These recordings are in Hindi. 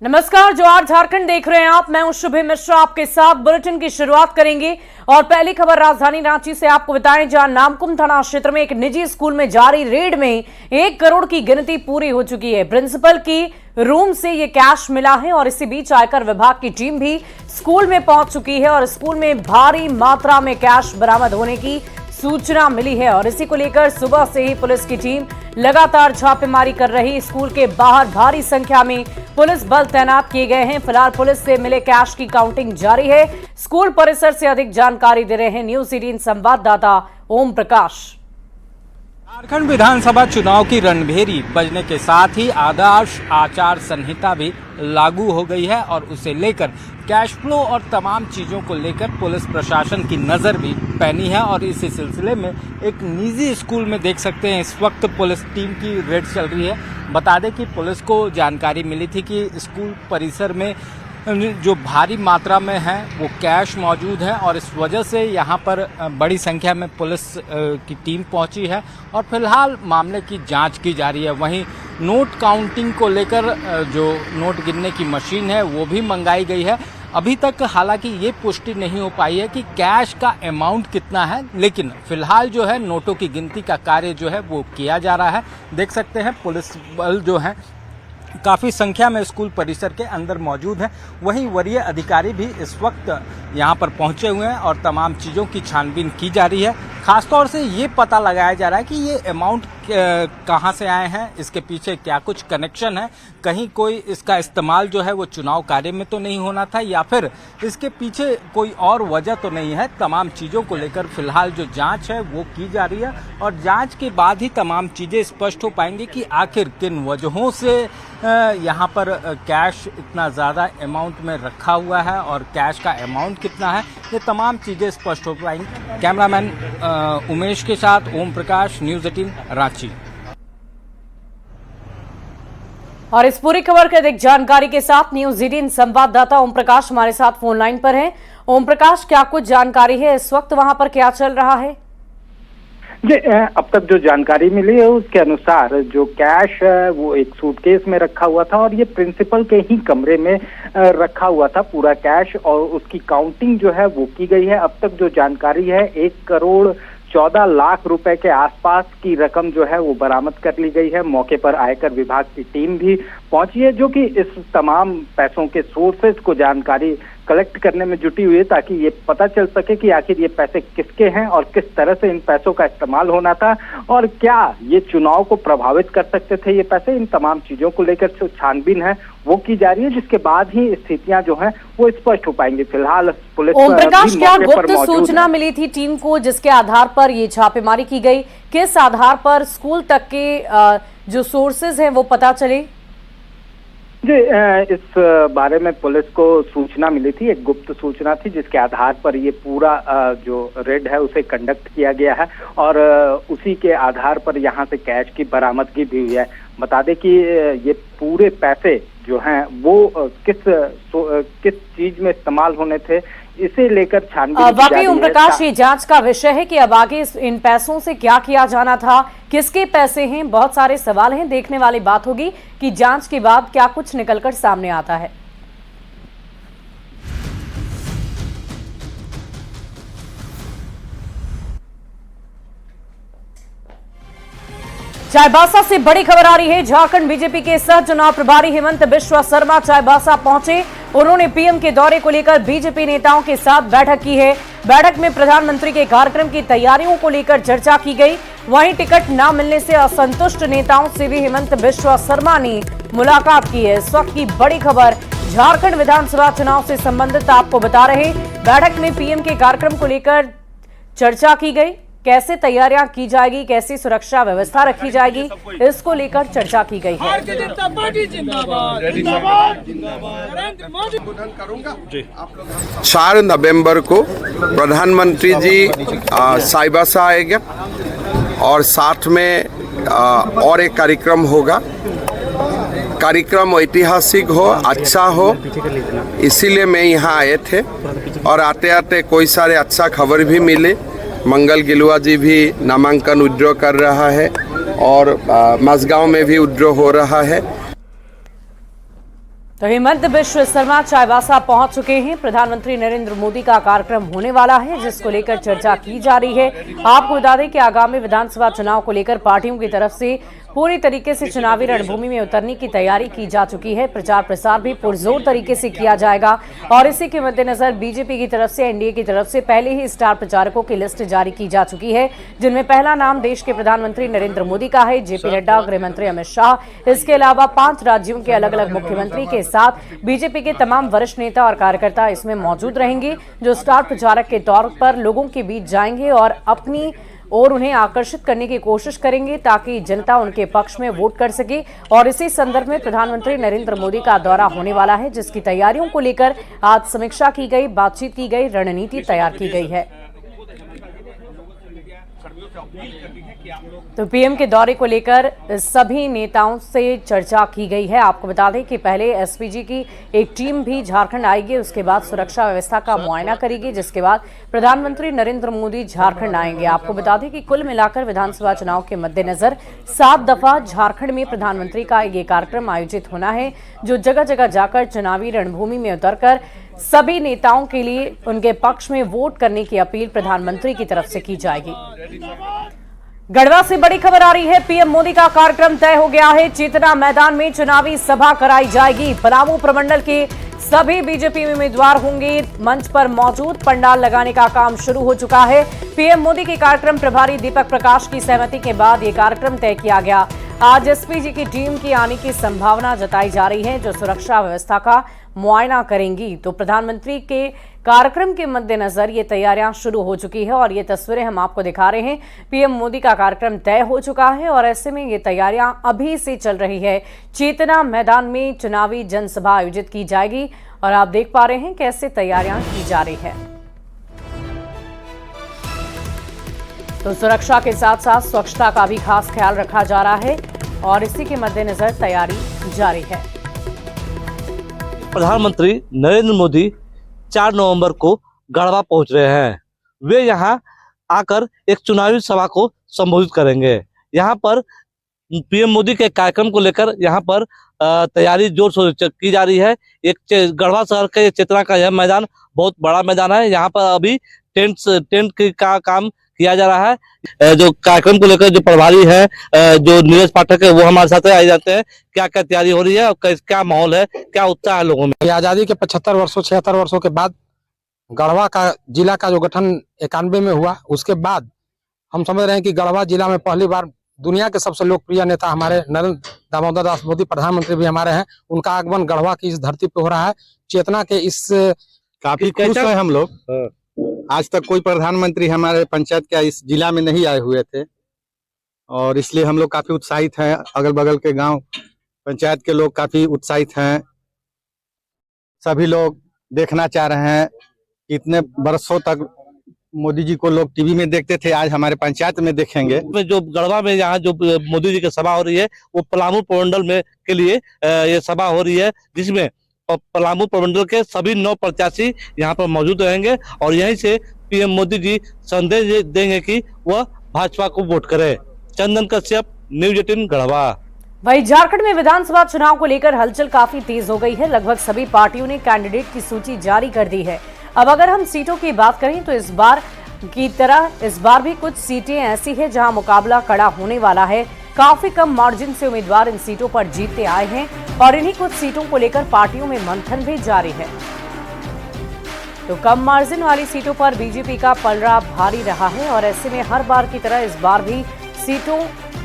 नमस्कार, जोहार झारखंड देख रहे हैं आप। मैं हूं शुभे मिश्रा, आपके साथ बुलेटिन की शुरुआत करेंगे। और पहली खबर राजधानी रांची से आपको बताएं, जहां नामकुम थाना क्षेत्र में एक निजी स्कूल में जारी रेड में 1 करोड़ की गिनती पूरी हो चुकी है। प्रिंसिपल की रूम से ये कैश मिला है और इसी बीच आयकर विभाग की टीम भी स्कूल में पहुंच चुकी है और स्कूल में भारी मात्रा में कैश बरामद होने की सूचना मिली है। और इसी को लेकर सुबह से ही पुलिस की टीम लगातार छापेमारी कर रही। स्कूल के बाहर भारी संख्या में पुलिस बल तैनात किए गए हैं। फिलहाल पुलिस से मिले कैश की काउंटिंग जारी है। स्कूल परिसर से अधिक जानकारी दे रहे हैं न्यूज़ 18 संवाददाता ओम प्रकाश। झारखंड विधानसभा चुनाव की रणभेरी बजने के साथ ही आदर्श आचार संहिता भी लागू हो गई है और उसे लेकर कैश फ्लो और तमाम चीजों को लेकर पुलिस प्रशासन की नजर भी पैनी है। और इसी सिलसिले में एक निजी स्कूल में देख सकते हैं इस वक्त पुलिस टीम की रेड चल रही है। बता दें कि पुलिस को जानकारी मिली थी कि स्कूल परिसर में जो भारी मात्रा में है वो कैश मौजूद है और इस वजह से यहाँ पर बड़ी संख्या में पुलिस की टीम पहुँची है और फिलहाल मामले की जांच की जा रही है। वहीं नोट काउंटिंग को लेकर जो नोट गिनने की मशीन है वो भी मंगाई गई है। अभी तक हालांकि ये पुष्टि नहीं हो पाई है कि कैश का अमाउंट कितना है, लेकिन फिलहाल जो है नोटों की गिनती का कार्य जो है वो किया जा रहा है। देख सकते हैं पुलिस बल जो है काफ़ी संख्या में स्कूल परिसर के अंदर मौजूद है। वहीं वरीय अधिकारी भी इस वक्त यहां पर पहुंचे हुए हैं और तमाम चीज़ों की छानबीन की जा रही है। खासतौर से ये पता लगाया जा रहा है कि ये अमाउंट कहां से आए हैं, इसके पीछे क्या कुछ कनेक्शन है, कहीं कोई इसका इस्तेमाल जो है वो चुनाव कार्य में तो नहीं होना था या फिर इसके पीछे कोई और वजह तो नहीं है। तमाम चीज़ों को लेकर फिलहाल जो जांच है वो की जा रही है और जांच के बाद ही तमाम चीज़ें स्पष्ट हो पाएंगी कि आखिर किन वजहों से यहाँ पर कैश इतना ज़्यादा अमाउंट में रखा हुआ है और कैश का अमाउंट कितना है, ये तमाम चीज़ें स्पष्ट हो पाएंगी। कैमरामैन उमेश के साथ ओम प्रकाश, न्यूज़ 18 रांची। और इस पूरी खबर के अधिक जानकारी के साथ न्यूज़ 18 संवाददाता ओम प्रकाश हमारे साथ फोन लाइन पर हैं। ओम प्रकाश, क्या कुछ जानकारी है इस वक्त वहां पर क्या चल रहा है? जी, अब तक जो जानकारी मिली है उसके अनुसार जो कैश है वो एक सूटकेस में रखा हुआ था और ये प्रिंसिपल के ही कमरे में रखा हुआ था पूरा कैश, और उसकी काउंटिंग जो है वो की गई है। अब तक जो जानकारी है 1 करोड़ 14 लाख रुपए के आसपास की रकम जो है वो बरामद कर ली गई है। मौके पर आयकर विभाग की टीम भी पहुंची है जो कि इस तमाम पैसों के सोर्सेज को जानकारी कलेक्ट करने में जुटी हुई है ताकि ये पता चल सके कि आखिर ये पैसे किसके हैं और किस तरह से इन पैसों का इस्तेमाल होना था और क्या ये चुनाव को प्रभावित कर सकते थे ये पैसे। इन तमाम चीजों को लेकर जो छानबीन है वो की जा रही है, जिसके बाद ही स्थितियां जो हैं वो स्पष्ट हो पाएंगी। फिलहाल पुलिस ओम प्रकाश, क्या गुप्त सूचना मिली थी टीम को जिसके आधार पर ये छापेमारी की गई? किस आधार पर स्कूल तक के जो सोर्सेज हैं वो पता चले? जी, इस बारे में पुलिस को सूचना मिली थी, एक गुप्त सूचना थी जिसके आधार पर ये पूरा जो रेड है उसे कंडक्ट किया गया है और उसी के आधार पर यहाँ से कैश की बरामदगी भी हुई है। बता दें कि ये पूरे पैसे जो हैं वो किस चीज में इस्तेमाल होने थे इसे लेकर छानबीन वाकई ओम प्रकाश, ये जांच का विषय है कि अब आगे इन पैसों से क्या किया जाना था, किसके पैसे हैं, बहुत सारे सवाल हैं। देखने वाली बात होगी कि जांच के बाद क्या कुछ निकलकर सामने आता है। चाईबासा से बड़ी खबर आ रही है। झारखंड बीजेपी के सह चुनाव प्रभारी हेमंत बिश्वा शर्मा चाईबासा पहुंचे। उन्होंने पीएम के दौरे को लेकर बीजेपी नेताओं के साथ बैठक की है। बैठक में प्रधानमंत्री के कार्यक्रम की तैयारियों को लेकर चर्चा की गई। वहीं टिकट न मिलने से असंतुष्ट नेताओं से भी हेमंत बिश्वा शर्मा ने मुलाकात की है। इस वक्त की बड़ी खबर झारखंड विधानसभा चुनाव से संबंधित आपको बता रहे। बैठक में पीएम के कार्यक्रम को लेकर चर्चा की गई, कैसे तैयारियां की जाएगी, कैसी सुरक्षा व्यवस्था रखी जाएगी, इसको लेकर चर्चा की गई है। 4 नवंबर को प्रधानमंत्री जी चाईबासा आएगा और साथ में और एक कार्यक्रम होगा। कार्यक्रम ऐतिहासिक हो, अच्छा हो, इसीलिए मैं यहाँ आए थे और आते आते कोई सारे अच्छा खबर भी मिले। मंगल गिलुआ जी भी नामांकन विड्रॉ कर रहा है और मझगांव में भी विड्रॉ हो रहा है। तो हेमंत बिश्व शर्मा चाईबासा पहुंच चुके हैं। प्रधानमंत्री नरेंद्र मोदी का कार्यक्रम होने वाला है जिसको लेकर चर्चा की जा रही है। आपको बता दें कि आगामी विधानसभा चुनाव को लेकर पार्टियों की तरफ से पूरी तरीके से चुनावी रणभूमि में उतरने की तैयारी की जा चुकी है। प्रचार प्रसार भी पुरजोर तरीके से किया जाएगा और इसी के मद्देनजर बीजेपी की तरफ से, एनडीए की तरफ से पहले ही स्टार प्रचारकों की लिस्ट जारी की जा चुकी है, जिनमें पहला नाम देश के प्रधानमंत्री नरेंद्र मोदी का है, जेपी नड्डा, गृह मंत्री अमित शाह। इसके अलावा 5 राज्यों के अलग अलग मुख्यमंत्री के साथ बीजेपी के तमाम वरिष्ठ नेता और कार्यकर्ता इसमें मौजूद रहेंगे, जो स्टार प्रचारक के तौर पर लोगों के बीच जाएंगे और अपनी और उन्हें आकर्षित करने की कोशिश करेंगे ताकि जनता उनके पक्ष में वोट कर सके। और इसी संदर्भ में प्रधानमंत्री नरेंद्र मोदी का दौरा होने वाला है, जिसकी तैयारियों को लेकर आज समीक्षा की गई, बातचीत की गई, रणनीति तैयार की गई है। तो पीएम के दौरे को लेकर सभी नेताओं से चर्चा की गई है। आपको बता दें कि पहले एसपीजी की एक टीम भी झारखंड आएगी, उसके बाद सुरक्षा व्यवस्था का मुआयना करेगी, जिसके बाद प्रधानमंत्री नरेंद्र मोदी झारखंड आएंगे। आपको बता दें कि कुल मिलाकर विधानसभा चुनाव के मद्देनजर 7 दफा झारखंड में प्रधानमंत्री का ये कार्यक्रम आयोजित होना है, जो जगह जगह जाकर चुनावी रणभूमि में उतरकर सभी नेताओं के लिए उनके पक्ष में वोट करने की अपील प्रधानमंत्री की तरफ से की जाएगी। गढ़वा से बड़ी खबर आ रही है। पीएम मोदी का कार्यक्रम तय हो गया है। चेतना मैदान में चुनावी सभा कराई जाएगी। पलामू प्रमंडल के सभी बीजेपी उम्मीदवार होंगे मंच पर मौजूद। पंडाल लगाने का काम शुरू हो चुका है। पीएम मोदी के कार्यक्रम प्रभारी दीपक प्रकाश की सहमति के बाद यह कार्यक्रम तय किया गया। आज एसपीजी की टीम की आने की संभावना जताई जा रही है, जो सुरक्षा व्यवस्था का मुआयना करेंगी। तो प्रधानमंत्री के कार्यक्रम के मद्देनजर ये तैयारियां शुरू हो चुकी है और ये तस्वीरें हम आपको दिखा रहे हैं। पीएम मोदी का कार्यक्रम तय हो चुका है और ऐसे में ये तैयारियां अभी से चल रही है। चेतना मैदान में चुनावी जनसभा आयोजित की जाएगी और आप देख पा रहे हैं कैसे तैयारियां की जा रही है। तो सुरक्षा के साथ साथ स्वच्छता का भी खास ख्याल रखा जा रहा है और इसी के मद्देनजर तैयारी जारी है। प्रधानमंत्री नरेंद्र मोदी 4 नवंबर को गढ़वा पहुंच रहे हैं। वे यहां आकर एक चुनावी सभा को संबोधित करेंगे। यहां पर पीएम मोदी के कार्यक्रम को लेकर यहां पर तैयारी जोर शोर से की जा रही है। एक गढ़वा शहर के चेतना का यह मैदान बहुत बड़ा मैदान है। यहाँ पर अभी टेंट का काम किया जा रहा है। जो कार्यक्रम को लेकर जो प्रभारी है, जो नीरज पाठक है, वो हमारे साथ आए जाते हैं। क्या क्या तैयारी हो रही है और क्या माहौल है, क्या उत्साह है लोगों में। आजादी के 76 वर्षों के बाद गढ़वा का जिला का जो गठन 91 में हुआ, उसके बाद हम समझ रहे हैं कि गढ़वा जिला में पहली बार दुनिया के सबसे लोकप्रिय नेता हमारे नरेंद्र दामोदर दास मोदी प्रधानमंत्री भी हमारे हैं, उनका आगमन गढ़वा की इस धरती पे हो रहा है। चेतना के इस काफी खुश है हम लोग। आज तक कोई प्रधानमंत्री हमारे पंचायत के इस जिला में नहीं आए हुए थे और इसलिए हम लोग काफी उत्साहित हैं। अगल बगल के गांव पंचायत के लोग काफी उत्साहित हैं। सभी लोग देखना चाह रहे हैं। इतने बरसों तक मोदी जी को लोग टीवी में देखते थे, आज हमारे पंचायत में देखेंगे। जो गढ़वा में यहाँ जो मोदी जी की सभा हो रही है, वो पलामू प्रमंडल में के लिए ये सभा हो रही है, जिसमें पलामू प्रमंडल के सभी 9 प्रत्याशी यहाँ पर मौजूद रहेंगे और यहीं से पीएम मोदी जी संदेश देंगे कि वह भाजपा को वोट करे। चंदन कश्यप, न्यूज 18 गढ़वा। वहीं झारखंड में विधानसभा चुनाव को लेकर हलचल काफी तेज हो गई है। लगभग सभी पार्टियों ने कैंडिडेट की सूची जारी कर दी है। अब अगर हम सीटों की बात करें तो इस बार की तरह इस बार भी कुछ सीटें ऐसी है जहां मुकाबला कड़ा होने वाला है। काफी कम मार्जिन से उम्मीदवार इन सीटों पर जीतते आए हैं और इन्हीं कुछ सीटों को लेकर पार्टियों में मंथन भी जारी है। तो कम मार्जिन वाली सीटों पर बीजेपी का पलड़ा भारी रहा है और ऐसे में हर बार की तरह इस बार भी सीटों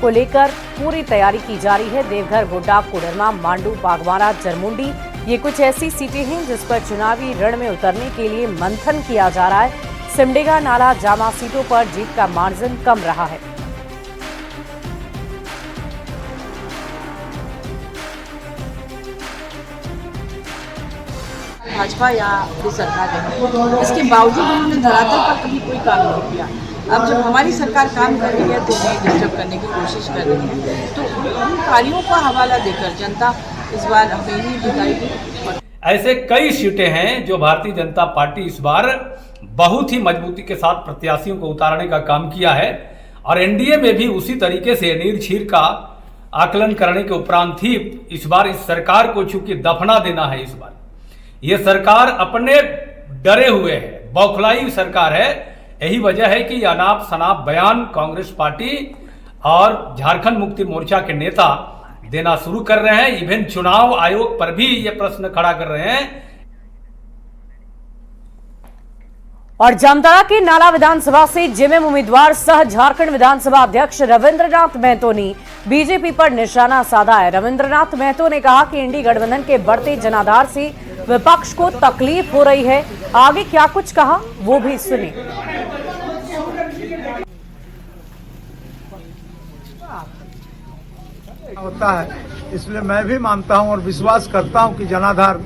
को लेकर पूरी तैयारी की जा रही है। देवघर, गोड्डा, कोडरमा, मांडू, बागबारा, जरमुंडी, ये कुछ ऐसी सीटें हैं जिस पर चुनावी रण में उतरने के लिए मंथन किया जा रहा है। सिमडेगा, नाला, जामा सीटों पर जीत का मार्जिन कम रहा है। भाजपा या अपनी सरकार है, इसके बावजूद उन्होंने धरातल पर कभी कोई काम नहीं किया। अब जब हमारी सरकार काम कर रही है तो उन्हें डिस्टर्ब करने की कोशिश कर रही है, तो उन कार्यों का हवाला देकर जनता इस बार हमें ही जिताएगी। ऐसे कई सीटें हैं जो भारतीय जनता पार्टी इस बार बहुत ही मजबूती के साथ प्रत्याशियों को उतारने का काम किया है और एनडीए में भी उसी तरीके से नीर छीर का आकलन करने के उपरांत ही इस बार इस सरकार को चूंकि दफना देना है। इस बार ये सरकार अपने डरे हुए है, बौखलाई सरकार है। यही वजह है कि अनाप शनाप बयान कांग्रेस पार्टी और झारखंड मुक्ति मोर्चा के नेता देना शुरू कर रहे हैं। इवन चुनाव आयोग पर भी ये प्रश्न खड़ा कर रहे हैं। और जामताड़ा के नाला विधानसभा से जेएमएम उम्मीदवार सह झारखंड विधानसभा अध्यक्ष रविंद्रनाथ महतो ने बीजेपी पर निशाना साधा है। रविंद्रनाथ महतो ने कहा कि इंडी गठबंधन के बढ़ते जनाधार से विपक्ष को तकलीफ हो रही है। आगे क्या कुछ कहा वो भी सुनिए। होता है, इसलिए मैं भी मानता हूं और विश्वास करता हूं कि जनाधार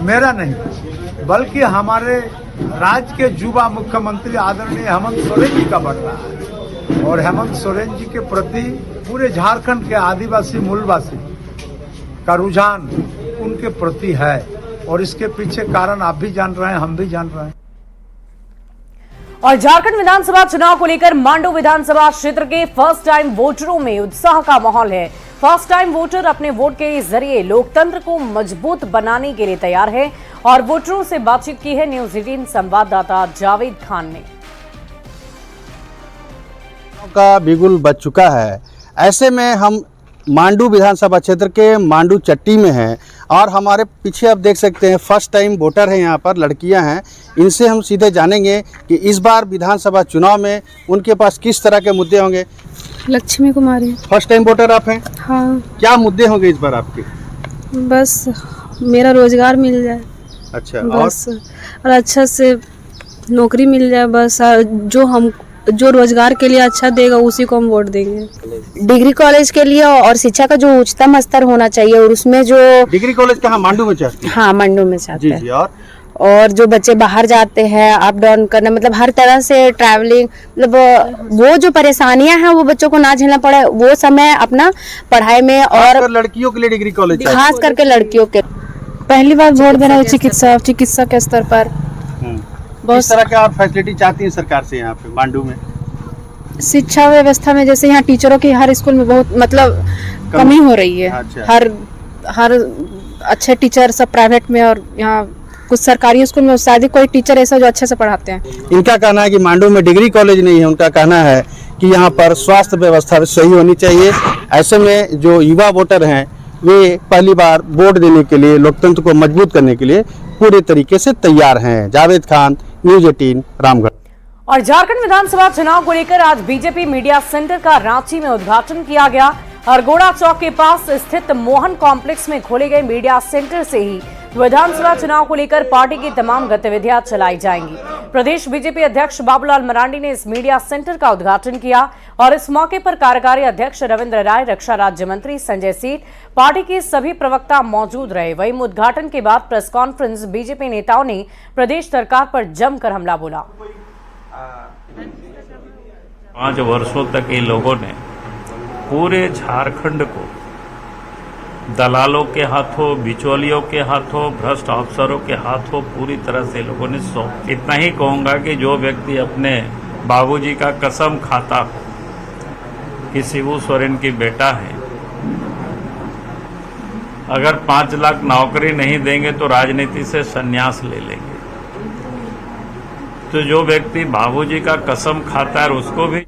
मेरा नहीं बल्कि हमारे राज्य के युवा मुख्यमंत्री आदरणीय हेमंत सोरेन जी का बढ़ रहा है। और हेमंत सोरेन जी के प्रति पूरे झारखंड के आदिवासी मूलवासी का रुझान उनके प्रति है और इसके पीछे कारण आप भी जान रहे हैं, हम भी जान रहे हैं। और झारखंड विधानसभा चुनाव को लेकर मांडू विधानसभा क्षेत्र के फर्स्ट टाइम वोटरों में उत्साह का माहौल है। फर्स्ट टाइम वोटर अपने वोट के जरिए लोकतंत्र को मजबूत बनाने के लिए तैयार है और वोटरों से बातचीत की है न्यूज 18 संवाददाता जावेद खान ने। का बिगुल बज चुका है। ऐसे में हम मांडू विधानसभा क्षेत्र के मांडू चट्टी में हैं और हमारे पीछे आप देख सकते हैं फर्स्ट टाइम वोटर हैं, यहाँ पर लड़कियां हैं। इनसे हम सीधे जानेंगे कि इस बार विधानसभा चुनाव में उनके पास किस तरह के मुद्दे होंगे। लक्ष्मी कुमारी। फर्स्ट टाइम वोटर आप हैं? हाँ। क्या मुद्दे होंगे इस बार आपके? बस मेरा रोजगार मिल जाए। अच्छा। बस और अच्छा से नौकरी मिल जाए बस। जो रोजगार के लिए अच्छा देगा उसी को हम वोट देंगे। डिग्री कॉलेज के लिए और शिक्षा का जो उच्चतम स्तर होना चाहिए और उसमें जो डिग्री कॉलेज कहाँ मांडू में चाहते हैं? हाँ मांडू में चाहते हैं। जी। और जो बच्चे बाहर जाते हैं अप डाउन करना मतलब हर तरह से ट्रैवलिंग मतलब वो जो परेशानियां हैं वो बच्चों को ना झेलना पड़े वो समय अपना पढ़ाई में। और लड़कियों के लिए डिग्री कॉलेज खास करके लड़कियों के पहली बार वोट देना है चिकित्सा के स्तर पर। बहुत तरह का आप फैसिलिटी चाहती हैं सरकार से यहाँ पे मांडू में? शिक्षा व्यवस्था में जैसे यहाँ टीचरों की हर स्कूल में बहुत मतलब कमी हो रही है। अच्छा। हर अच्छे टीचर सब प्राइवेट में और यहाँ कुछ सरकारी स्कूल में शायद कोई टीचर ऐसा जो अच्छे से पढ़ाते हैं। इनका कहना है कि मांडू में डिग्री कॉलेज नहीं है। उनका कहना है कि यहाँ पर स्वास्थ्य व्यवस्था सही होनी चाहिए। ऐसे में जो युवा वोटर हैं वे पहली बार वोट देने के लिए लोकतंत्र को मजबूत करने के लिए पूरे तरीके से तैयार हैं। जावेद खान, न्यूज 18 रामगढ़। और झारखंड विधानसभा चुनाव को लेकर आज बीजेपी मीडिया सेंटर का रांची में उद्घाटन किया गया। हरगोड़ा चौक के पास स्थित मोहन कॉम्प्लेक्स में खोले गए मीडिया सेंटर से ही विधानसभा चुनाव को लेकर पार्टी की तमाम गतिविधियां चलाई जाएंगी। प्रदेश बीजेपी अध्यक्ष बाबूलाल मरांडी ने इस मीडिया सेंटर का उद्घाटन किया और इस मौके पर कार्यकारी अध्यक्ष रविंद्र राय, रक्षा राज्य मंत्री संजय सेठ, पार्टी के सभी प्रवक्ता मौजूद रहे। वहीं उद्घाटन के बाद प्रेस कॉन्फ्रेंस बीजेपी नेताओं ने प्रदेश सरकार पर जमकर हमला बोला। 5 वर्षों तक ये लोगों ने पूरे झारखंड को दलालों के हाथों, बिचौलियों के हाथों, भ्रष्ट अफसरों के हाथों पूरी तरह से लोगों ने सौंप। इतना ही कहूँगा कि जो व्यक्ति अपने बाबूजी का कसम खाता कि शिबू सोरेन की बेटा है, अगर 5 लाख नौकरी नहीं देंगे तो राजनीति से संन्यास ले लेंगे। तो जो व्यक्ति बाबूजी का कसम खाता है उसको भी।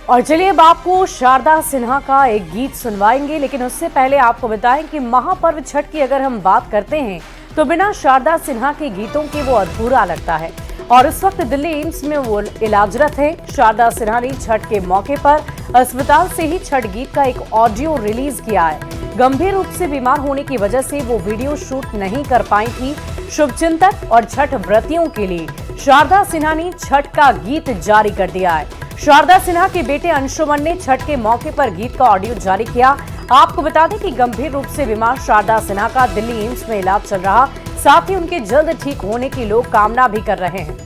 और चलिए अब आपको शारदा सिन्हा का एक गीत सुनवाएंगे, लेकिन उससे पहले आपको बताएं कि महापर्व छठ की अगर हम बात करते हैं तो बिना शारदा सिन्हा के गीतों के वो अधूरा लगता है। और इस वक्त दिल्ली एम्स में वो इलाजरत है। शारदा सिन्हा ने छठ के मौके पर अस्पताल से ही छठ गीत का एक ऑडियो रिलीज किया है। गंभीर रूप से बीमार होने की वजह से वो वीडियो शूट नहीं कर पाई थी। शुभचिंतक और छठ व्रतियों के लिए शारदा सिन्हा ने छठ का गीत जारी कर दिया है। शारदा सिन्हा के बेटे अंशुमन ने छठ के मौके पर गीत का ऑडियो जारी किया। आपको बता दें कि गंभीर रूप से बीमार शारदा सिन्हा का दिल्ली एम्स में इलाज चल रहा, साथ ही उनके जल्द ठीक होने की लोग कामना भी कर रहे हैं।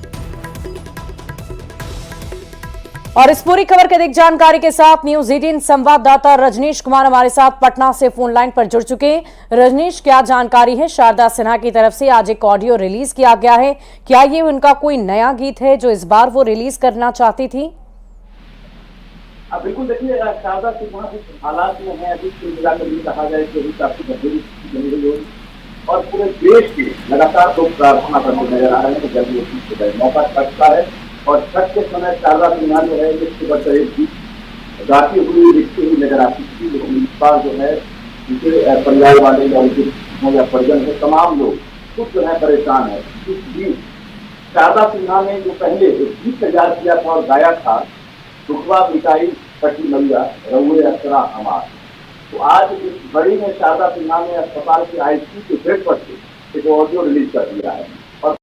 और इस पूरी खबर की अधिक जानकारी के साथ न्यूज 18 संवाददाता रजनीश कुमार हमारे साथ पटना से फोन लाइन पर जुड़ चुके हैं। रजनीश, क्या जानकारी है? शारदा सिन्हा की तरफ से आज एक ऑडियो रिलीज किया गया है, क्या ये उनका कोई नया गीत है जो इस बार वो रिलीज करना चाहती थी? अब बिल्कुल देखिए शारदा सिन्हा कुछ हालात में है अभी कुल मिलाकर भी कहा जाए कि अभी काफी गंभीर स्थिति बनी हुई है और पूरे देश के लगातार लोग प्रार्थना करते नजर आ रहे हैं कि जल्दी वो ठीक हो जाए। मौका छठ का है और छठ के समय शारदा सिन्हा जो है सुबह करीब गीत गाती हुई दिखती हुई नजर आती थी, लेकिन इस बार जो है उनके परिवार वाले या उनके या परिजन है तमाम लोग खुद जो है परेशान है। इस बीच शारदा सिन्हा ने जो पहले एक गीत तैयार किया था और गाया था दुखवा मिटाई कटी मैया रउए अक्षरा हमार, तो आज इस बड़ी में शारदा सिन्हा ने अस्पताल के आईसीयू के बेड पर से एक ऑडियो रिलीज कर दिया है।